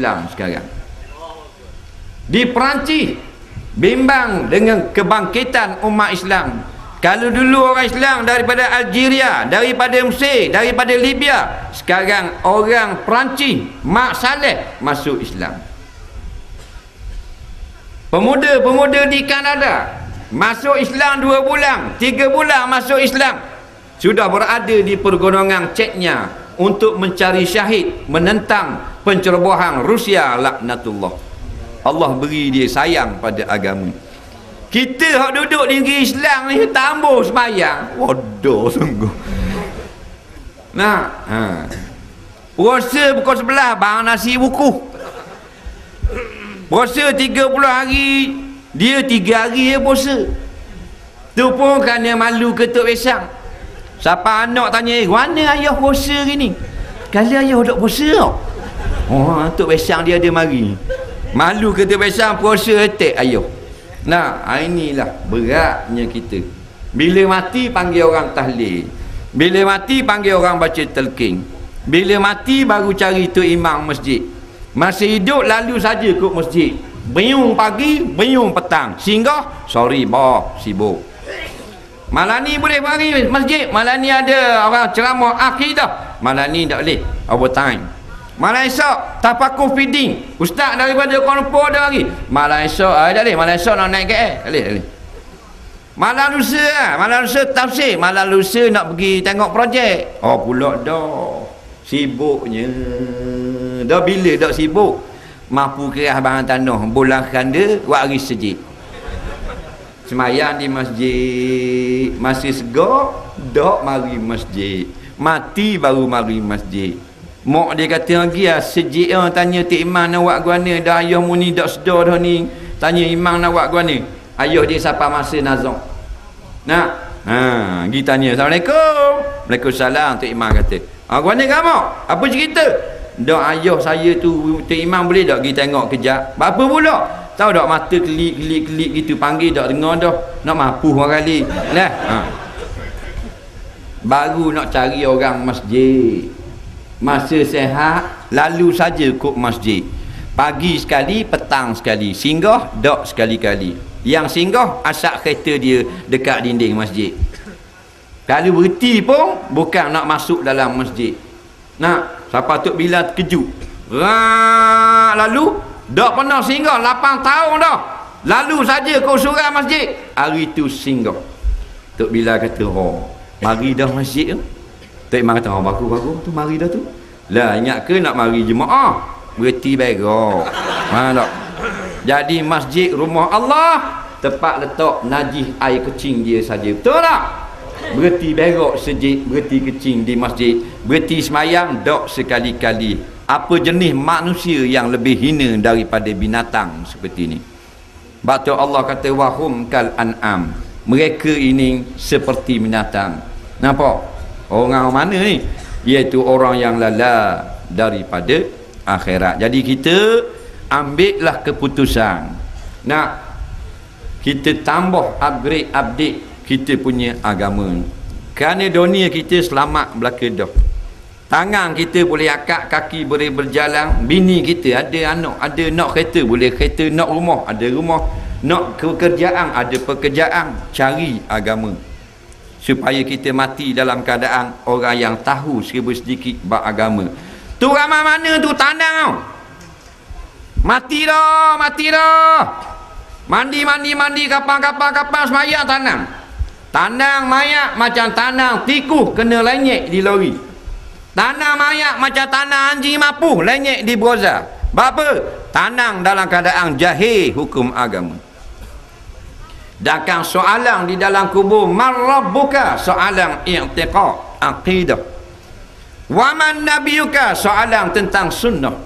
Islam sekarang. Di Perancis bimbang dengan kebangkitan umat Islam. Kalau dulu orang Islam daripada Algeria, daripada Mesir, daripada Libya, sekarang orang Perancis, Mak Saleh masuk Islam. Pemuda-pemuda di Kanada masuk Islam 2 bulan, 3 bulan masuk Islam. Sudah berada di pergunungan Chechnya untuk mencari syahid menentang pencerobohan Rusia laknatullah. Allah beri dia sayang pada agama. Kita hak duduk di negeri Islam ni tambah sembahyang. Bodoh sungguh. Nah, puasa pukul 11 bang nasi buku. Puasa 30 hari, dia 3 hari dia puasa. Tu pun kerana malu ketuk besang. Siapa anak tanya, mana ayah puasa hari ni? Kali ayah duduk puasa tau. Oh, tok besang dia ada mari. Malu ketuk besang puasa etek ayah. Nah, inilah beratnya kita. Bila mati panggil orang tahlil. Bila mati panggil orang baca telking. Bila mati baru cari tu imam masjid. Masa hidup lalu saja kot masjid. Biung pagi, biung petang. Singgah, sorry boh, sibuk. Malam ni boleh pergi masjid. Malam ni ada orang ceramah akidah. Malam ni tak boleh, overtime. Malam esok tafakur feeding. Ustaz daripada Kuala Lumpur ada lagi. Malam esok tak boleh. Malam esok nak naik KL. Tak boleh. Malam lusa tafsir. Malam lusa nak pergi tengok projek. Oh pula dah sibuknya. Dah bila dah sibuk, mampu kerah bahan tanah, bola kanda, wari sejik. Semayang di masjid, masih segar, dak mari masjid. Mati baru mari masjid. Mak dia kata lagi ah, sejik tanya Tok Imam nak buat guana dah, ayah mu ni dak sedar dah ni. Tanya imam nak buat guana. Ayah dia siapa masa nazak. Nak? Pergi tanya, Assalamualaikum. Waalaikumsalam. Tok Imam kata, guana kamu? Apa cerita? Dak ayah saya tu Tok Imam boleh tak pergi tengok kejap? Apa pula? Tahu tak mata kelip gitu panggil tak dengar dah. Nak mampu orang kali. Nah. Baru nak cari orang masjid. Masa sehat lalu saja kok masjid. Pagi sekali, petang sekali. Singgah dak sekali-kali. Yang singgah asak kereta dia dekat dinding masjid. Kalau berhenti pun bukan nak masuk dalam masjid. Nak, siapa Tok Bilal terkejut. Lalu dak pernah singgah 8 tahun dah. Lalu saja kau surah masjid. Hari tu singgah. Tok Bilal kata, oh, mari dah masjid tu. Tok Imam kata, oh, bagus tu mari dah tu. Lah, ingat ke nak mari jemaah? Berhenti berak. Tak? Jadi masjid rumah Allah, tempat letak najis air kecing dia saja. Betul tak? Berhenti berak sejik, berhenti kecing di masjid, berhenti semayang dak sekali-kali. Apa jenis manusia yang lebih hina daripada binatang seperti ini? Sebab Allah kata wahum kal an'am. Mereka ini seperti binatang. Nampak? Orang mana ni? Iaitu orang yang lala daripada akhirat. Jadi kita ambillah keputusan. Nak kita tambah update kita punya agama. Kerana dunia kita selamat belaka dah. Tangan kita boleh akak, kaki boleh berjalan. Bini kita ada anak, ada nak kereta, boleh kereta, nak rumah, ada rumah, nak pekerjaan, ada pekerjaan. Cari agama supaya kita mati dalam keadaan orang yang tahu serba sedikit bab agama. Tu ramai mana tu tandang tau. Mati dah. Mandi kapal semayang tanang. Tanang mayat macam tanang tikus kena lenyek di lori. Tanang mayat macam tanang anjing mapuh lenyek di broza. Apa? Tanang dalam keadaan jahil hukum agama. Dan soalan di dalam kubur, marrabbuka, soalan i'tiqad aqidah. Wa man nabiyuka, soalan tentang sunnah.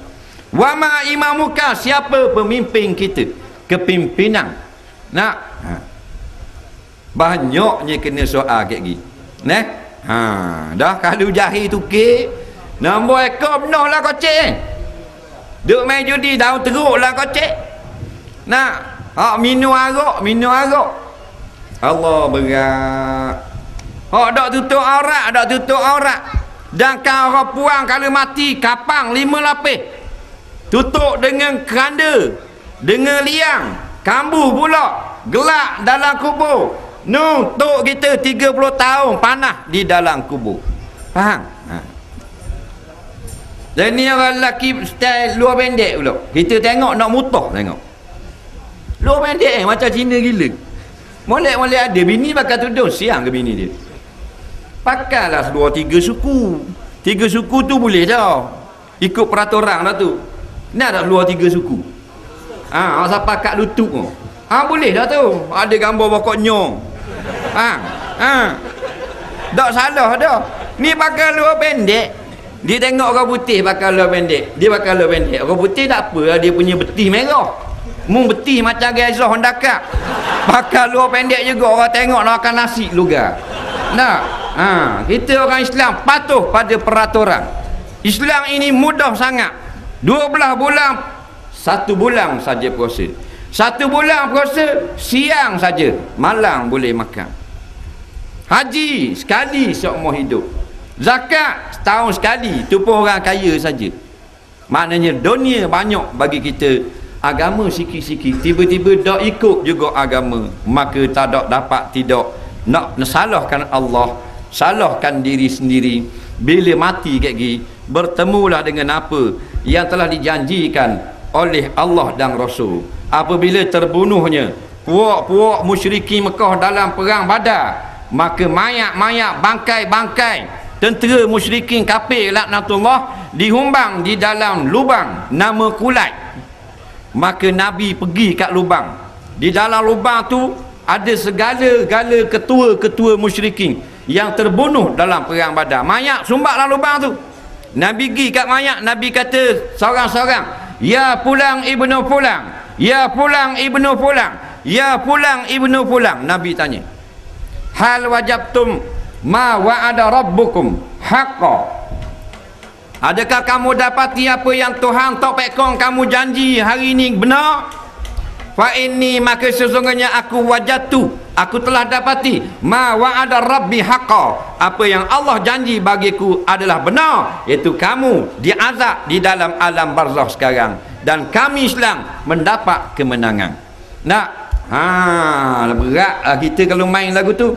Wa ma imamuka, siapa pemimpin kita? Kepimpinan. Nak? Banyaknya kena soal kayak gini. Nah? Dah kalau jahil tu ke, nombor ekor benar lah kocek. Duk main judi daun teruk lah kocek. Nak? Minum arak. Allah berat. Dak tutup aurat. Dan kan orang puang kalau mati kapang 5 lapis. tutup dengan keranda, dengan liang, kambuh pula, gelak dalam kubur. Tok kita 30 tahun panah di dalam kubur. Faham? Dan ni orang lelaki style luar pendek pula. Kita tengok nak mutah tengok. Luar pendek macam Cina gila. Molek-molek ada bini pakai tudung, siang ke bini dia? Pakailah 2-3 suku. 3 suku tu boleh dah. Ikut peraturan dah tu. Ni ada 2-3 suku. Siapa kat lutut tu. Boleh dah tu. Ada gambar pokok nyong. Tak salah dah. Ni pakai luar pendek. Dia tengok orang putih pakai luar pendek. Dia pakai luar pendek. Orang putih tak apa, dia punya betih merah. Mung betih macam Gaizah Hondaka. Pakai luar pendek juga, orang tengok nak makan nasi lugar. Nah, kita orang Islam patuh pada peraturan. Islam ini mudah sangat. 12 bulan, 1 bulan saja puasa. 1 bulan puasa, siang saja, malam boleh makan. Haji sekali seumur hidup. Zakat setahun sekali, tu pun orang kaya saja. Maknanya dunia banyak bagi kita agama sikit-sikit, tiba-tiba dak ikut juga agama, maka tak dapat tidak nak salahkan Allah, salahkan diri sendiri. Bila mati kat gigi, bertemulah dengan apa yang telah dijanjikan oleh Allah dan Rasul. Apabila terbunuhnya puak-puak musyrikin Mekah dalam perang Badar, maka mayat-mayat, bangkai-bangkai tentera musyrikin kafir laknatullah dihumbang di dalam lubang nama Kulai. Maka Nabi pergi kat lubang. Di dalam lubang tu ada segala-gala ketua-ketua musyrikin yang terbunuh dalam perang Badar. Mayat sumbat dalam lubang tu. Nabi pergi kat mayat, Nabi kata seorang-seorang, ya pulang ibnu pulang, ya pulang ibnu pulang, ya pulang ibnu pulang. Nabi tanya, hal wajabtum ma wa'ada rabbukum haqqa, adakah kamu dapati apa yang Tuhan Tok Pekong kamu janji hari ini benar? Fa inni, maka sesungguhnya aku wajatu, aku telah dapati ma wa'ada rabbi haqqa, apa yang Allah janji bagiku adalah benar, iaitu kamu diazab di dalam alam barzakh sekarang dan kami Islam mendapat kemenangan. Nak berat kita kalau main lagu tu.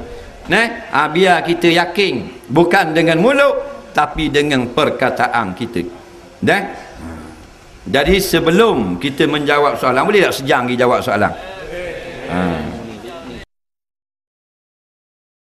Biar kita yakin, bukan dengan mulut tapi dengan perkataan kita. Jadi sebelum kita menjawab soalan, boleh tak sejam kita jawab soalan?